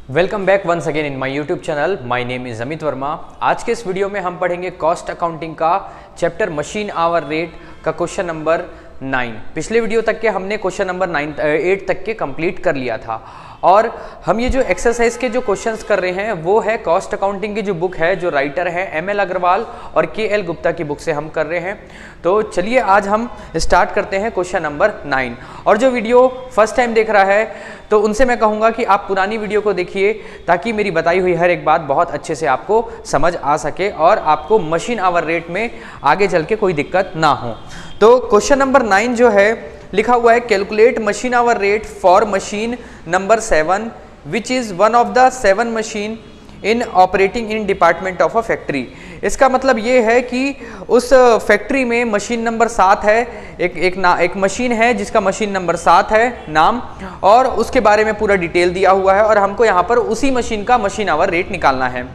Welcome back once again in my YouTube channel. My name is Amit Verma. आज के इस video में हम पढ़ेंगे कॉस्ट अकाउंटिंग का चैप्टर मशीन आवर रेट का क्वेश्चन नंबर 9। पिछले वीडियो तक के हमने क्वेश्चन नंबर 8 तक के कंप्लीट कर लिया था और हम ये जो एक्सरसाइज के जो क्वेश्चंस कर रहे हैं वो है कॉस्ट अकाउंटिंग की जो बुक है, जो राइटर है ML अग्रवाल और KL गुप्ता की बुक से हम कर रहे हैं। तो चलिए आज हम स्टार्ट करते हैं क्वेश्चन नंबर 9। और जो वीडियो फर्स्ट टाइम देख रहा है तो उनसे मैं कहूँगा कि आप पुरानी वीडियो को देखिए ताकि मेरी बताई हुई हर एक बात बहुत अच्छे से आपको समझ आ सके और आपको मशीन आवर रेट में आगे चल के कोई दिक्कत ना हो। तो क्वेश्चन नंबर 9 जो है लिखा हुआ है, calculate machine hour rate for machine number 7 which is one of the 7 machine in operating in department of a factory. इसका मतलब ये है कि उस फैक्ट्री में मशीन नंबर 7 है, एक मशीन है जिसका मशीन नंबर 7 है नाम, और उसके बारे में पूरा डिटेल दिया हुआ है और हमको यहाँ पर उसी मशीन का मशीन आवर रेट निकालना है।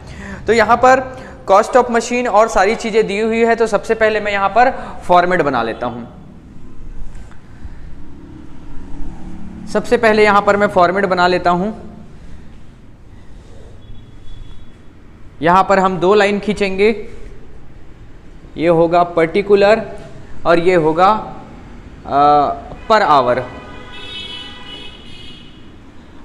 तो यहाँ पर कॉस्ट ऑफ मशीन और सारी चीज़ें दी हुई है। तो सबसे पहले मैं यहाँ पर फॉर्मेट बना लेता हूँ। सबसे पहले यहाँ पर मैं फॉर्मेट बना लेता हूँ। यहाँ पर हम 2 लाइन खींचेंगे, ये होगा पर्टिकुलर और ये होगा पर आवर।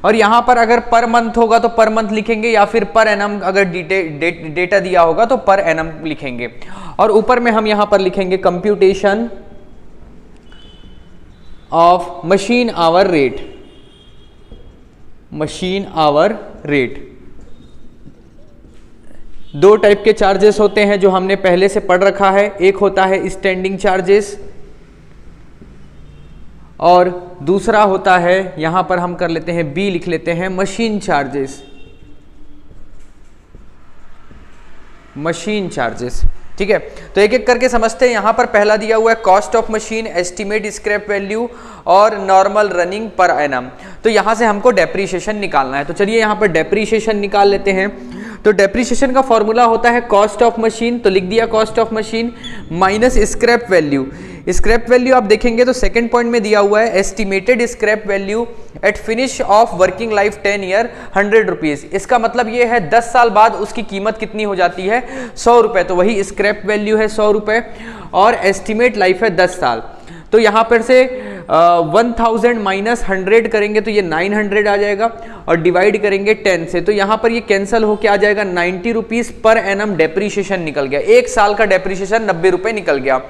और यहाँ पर अगर पर मंथ होगा तो पर मंथ लिखेंगे या फिर पर एनम अगर डेटा दिया होगा तो पर एनम लिखेंगे। और ऊपर में हम यहाँ पर लिखेंगे computation of machine hour rate. Machine hour rate 2 type के चार्जेस होते हैं जो हमने पहले से पढ़ रखा है। एक होता है स्टैंडिंग चार्जेस और दूसरा होता है, यहां पर हम कर लेते हैं बी, लिख लेते हैं मशीन चार्जेस। मशीन चार्जेस, ठीक है। तो एक एक करके समझते हैं। यहां पर पहला दिया हुआ है cost of machine, estimate scrap value और नॉर्मल रनिंग पर एनम। तो यहां से हमको डेप्रीशिएशन निकालना है। तो चलिए यहां पर डेप्रीशिएशन निकाल लेते हैं। तो डेप्रीशिएशन का फॉर्मूला होता है कॉस्ट ऑफ मशीन, तो लिख दिया cost of machine minus scrap value. Scrap value आप देखेंगे तो सेकंड पॉइंट में दिया हुआ है estimated scrap value at finish of working life 10 year 100 rupees. इसका मतलब ये है 10 साल बाद उसकी कीमत कितनी हो जाती है, 100 रुपए। तो वही स्क्रैप वैल्यू है 100 रुपए और एस्टिमेट लाइफ है 10 साल। तो यहाँ पर से 1000 माइनस 100 करेंगे तो ये 900 आ जाएगा और डिवाइड करेंगे 10 से, तो यहाँ पर ये कैंसिल होके आ जाएगा 90 रुपीज पर एनम डेप्रीशिएशन निकल गया। 1 साल का डेप्रीशिएशन 90 रुपए निकल गया।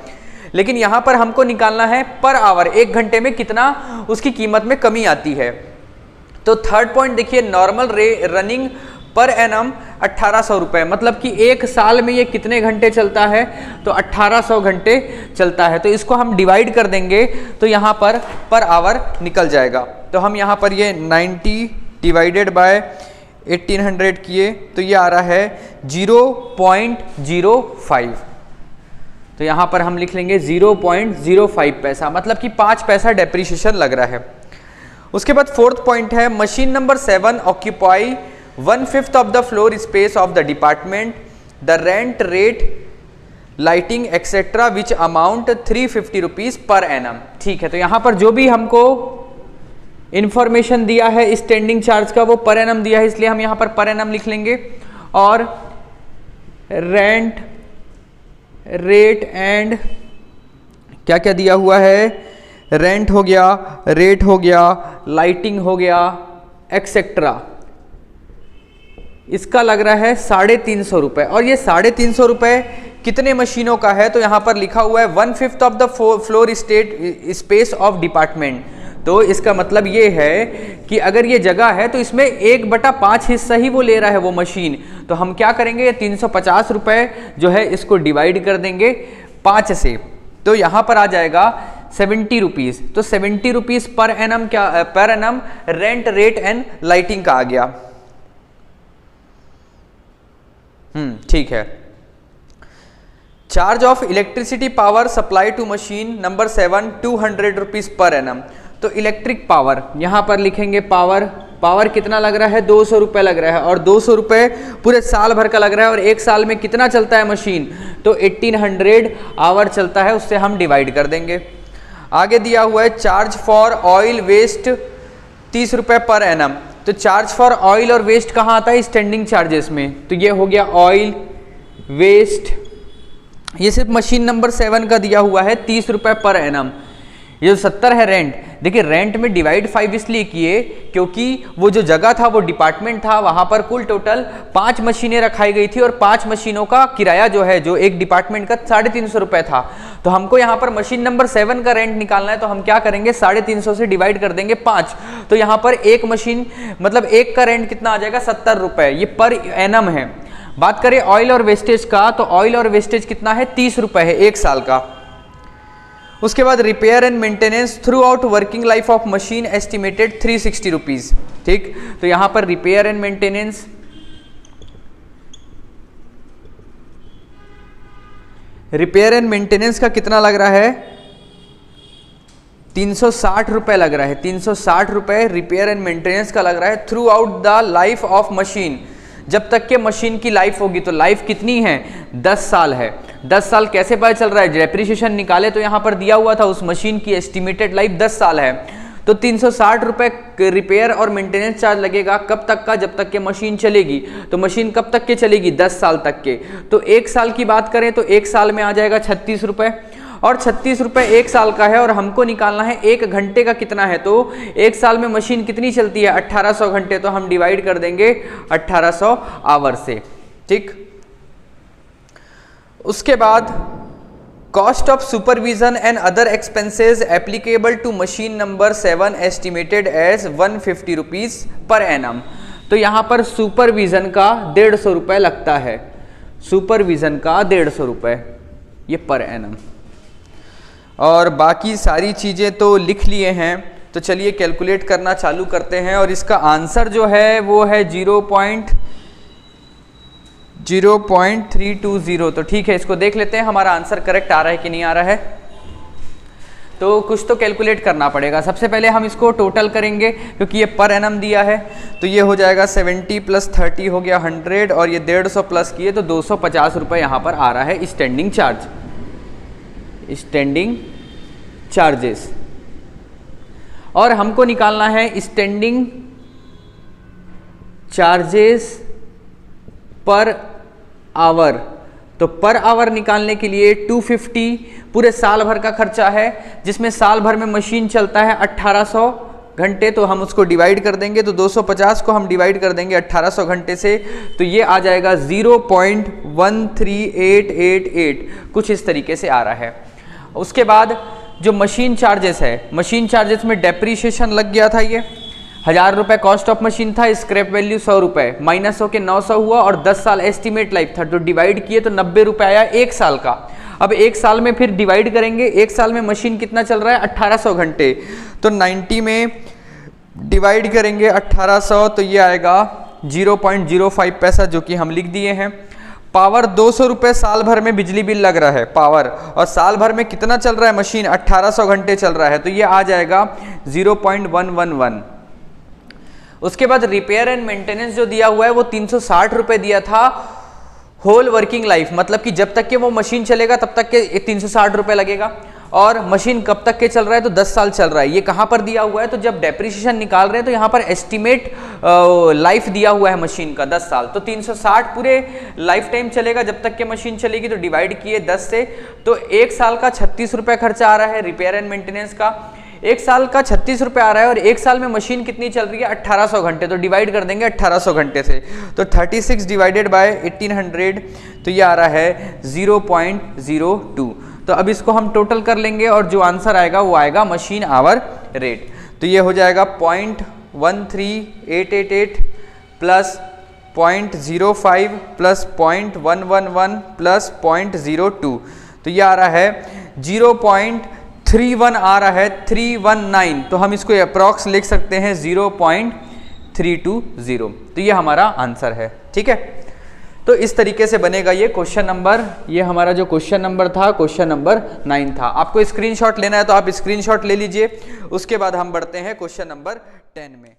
लेकिन यहाँ पर हमको निकालना है पर आवर, 1 घंटे में कितना उसकी कीमत में कमी आती है। तो थर्ड पॉइंट देखिए, नॉर्मल रनिंग पर एनम 1800 रुपए, मतलब कि 1 साल में ये कितने घंटे चलता है, तो 1800 घंटे चलता है। तो इसको हम डिवाइड कर देंगे तो यहाँ पर आवर निकल जाएगा। तो हम यहाँ पर ये 90 डिवाइडेड बाय 1800 किए तो ये आ रहा है 0.05। तो यहाँ पर हम लिख लेंगे 0.05 पैसा, मतलब कि 5 पैसा डेप्रीशिएशन लग रहा है। उसके बाद फोर्थ पॉइंट है machine number 7 occupy 1/5 of the floor space of the department, the rent rate lighting etcetera which amount 350 rupees per annum. ठीक है, तो यहाँ पर जो भी हमको इंफॉर्मेशन दिया है स्टैंडिंग चार्ज का वो पर एनम दिया है, इसलिए हम यहाँ पर एनम लिख लेंगे। और रेंट रेट एंड क्या क्या दिया हुआ है, रेंट हो गया, रेट हो गया, लाइटिंग हो गया, एक्सेट्रा। इसका लग रहा है 350 रुपए। और ये 350 रुपए कितने मशीनों का है, तो यहां पर लिखा हुआ है 1/5 of the floor space of department. तो इसका मतलब ये है कि अगर ये जगह है तो इसमें 1/5 हिस्सा ही वो ले रहा है वो मशीन। तो हम क्या करेंगे, ये 350 रुपए जो है इसको डिवाइड कर देंगे 5 से, तो यहां पर आ जाएगा 70 रुपीज। तो 70 रुपीज पर एनम, क्या per annum rent rate and lighting का आ गया। ठीक है। Charge of electricity power supply to machine number 7 200 rupees per annum. तो इलेक्ट्रिक पावर यहां पर लिखेंगे पावर कितना लग रहा है, 200 रुपए लग रहा है। और 200 रुपए पूरे साल भर का लग रहा है और 1 साल में कितना चलता है मशीन, तो 1800 आवर चलता है, उससे हम डिवाइड कर देंगे। आगे दिया हुआ है चार्ज फॉर ऑयल वेस्ट 30 रुपए पर एनम। तो चार्ज फॉर ऑयल और वेस्ट कहाँ आता है? स्टैंडिंग चार्जेस में। तो ये हो गया ऑयल, वेस्ट, ये सिर्फ मशीन नंबर 7 का दिया हुआ है 30 रुपए पर एनम। ये जो 70 है रेंट, देखिए रेंट में डिवाइड 5 इसलिए किए क्योंकि वो जो जगह था वो डिपार्टमेंट था, वहां पर कुल टोटल 5 मशीनें रखाई गई थी और 5 मशीनों का किराया जो है, जो एक डिपार्टमेंट का 350 रुपए था। तो हमको यहाँ पर मशीन नंबर 7 का रेंट निकालना है, तो हम क्या करेंगे 350 से डिवाइड कर देंगे 5। तो यहाँ पर एक मशीन मतलब एक का रेंट कितना आ जाएगा? 70 रुपए, ये पर एनम है। बात करें ऑयल और वेस्टेज का, तो ऑयल और वेस्टेज कितना है? 30 रुपए है एक साल का। उसके बाद repair and maintenance through out working life of machine estimated 360 rupees. ठीक, तो यहां पर रिपेयर एंड मेंटेनेंस का कितना लग रहा है? 360 रुपए लग रहा है। 360 रुपए रिपेयर एंड मेंटेनेंस का लग रहा है through out the life of machine, जब तक के मशीन की लाइफ होगी। तो लाइफ कितनी है? 10 साल है। 10 साल कैसे पता चल रहा है? डेप्रिसिएशन निकाले तो यहाँ पर दिया हुआ था उस मशीन की एस्टिमेटेड लाइफ 10 साल है। तो 360 रुपए रिपेयर और मेंटेनेंस चार्ज लगेगा कब तक का? जब तक के मशीन चलेगी। तो मशीन कब तक के चलेगी? 10 साल तक के। तो एक साल की बात करें तो एक साल में आ जाएगा 36 रुपए, और 36 रुपए एक साल का है, और हमको निकालना है एक घंटे का कितना है। तो एक साल में मशीन कितनी चलती है? 1800 घंटे। तो हम डिवाइड कर देंगे 1800 आवर से। ठीक, उसके बाद cost of supervision and other expenses applicable to machine number 7 estimated as 150 rupees per annum. तो यहां पर सुपरविजन का 150 रुपए लगता है। सुपरविजन का 150 रुपए ये पर एनम, और बाकी सारी चीजें तो लिख लिए हैं। तो चलिए कैलकुलेट करना चालू करते हैं, और इसका आंसर जो है वो है 0.0320। तो ठीक है, इसको देख लेते हैं हमारा आंसर करेक्ट आ रहा है कि नहीं आ रहा है। तो कुछ तो कैलकुलेट करना पड़ेगा। सबसे पहले हम इसको टोटल करेंगे क्योंकि ये पर एनम दिया है। तो ये हो जाएगा 70 + 30 हो गया 100, और ये 150 प्लस किए तो 250 रुपये यहाँ पर आ रहा है स्टैंडिंग चार्ज, स्टैंडिंग चार्जेस। और हमको निकालना है स्टैंडिंग चार्जेस पर आवर। तो पर आवर निकालने के लिए 250 पूरे साल भर का खर्चा है, जिसमें साल भर में मशीन चलता है 1800 घंटे। तो हम उसको डिवाइड कर देंगे, तो 250 को हम डिवाइड कर देंगे 1800 घंटे से, तो ये आ जाएगा 0.13888, कुछ इस तरीके से आ रहा है। उसके बाद जो मशीन चार्जेस है, मशीन चार्जेस में डेप्रीशिएशन लग गया था। ये 1000 रुपये कॉस्ट ऑफ मशीन था, स्क्रैप वैल्यू 100 रुपये, माइनस होके 900 हुआ, और 10 साल एस्टिमेट लाइफ था। तो डिवाइड किए तो 90 रुपये आया एक साल का। अब एक साल में फिर डिवाइड करेंगे, एक साल में मशीन कितना चल रहा है? 1800 घंटे। तो 90 में डिवाइड करेंगे 1800, तो ये आएगा 0.05 पैसा, जो कि हम लिख दिए हैं। पावर 200 रुपये साल भर में बिजली बिल लग रहा है पावर, और साल भर में कितना चल रहा है मशीन? 1800 घंटे चल रहा है। तो ये आ जाएगा 0.111। उसके बाद रिपेयर एंड मेंटेनेंस जो दिया हुआ है वो 360 रुपये दिया था होल वर्किंग लाइफ, मतलब कि जब तक के वो मशीन चलेगा तब तक के 360 रुपये लगेगा। और मशीन कब तक के चल रहा है? तो 10 साल चल रहा है। ये कहाँ पर दिया हुआ है? तो जब डेप्रिसिएशन निकाल रहे हैं तो यहाँ पर एस्टिमेट लाइफ दिया हुआ है मशीन का 10 साल। तो 360 पूरे लाइफ टाइम चलेगा जब तक के मशीन चलेगी। तो डिवाइड किए 10 से, तो एक साल का 36 रुपये खर्चा आ रहा है रिपेयर एंड मेंटेनेंस का। एक साल का 36 रुपये आ रहा है, और एक साल में मशीन कितनी चल रही है? 1800 घंटे। तो डिवाइड कर देंगे 1800 घंटे से, तो 36 डिवाइडेड बाय 1800, तो ये आ रहा है 0.02। तो अब इसको हम टोटल कर लेंगे, और जो आंसर आएगा वो आएगा मशीन आवर रेट। तो ये हो जाएगा 0.13888 प्लस 0.05 प्लस 0.111 प्लस 0.02। तो ये आ रहा है 0.31 आ रहा है 319। तो हम इसको अप्रॉक्स लिख सकते हैं 0.320। तो ये हमारा आंसर है। ठीक है, तो इस तरीके से बनेगा ये क्वेश्चन नंबर। ये हमारा जो क्वेश्चन नंबर था, क्वेश्चन नंबर 9 था। आपको स्क्रीनशॉट लेना है तो आप स्क्रीनशॉट ले लीजिए। उसके बाद हम बढ़ते हैं क्वेश्चन नंबर 10 में।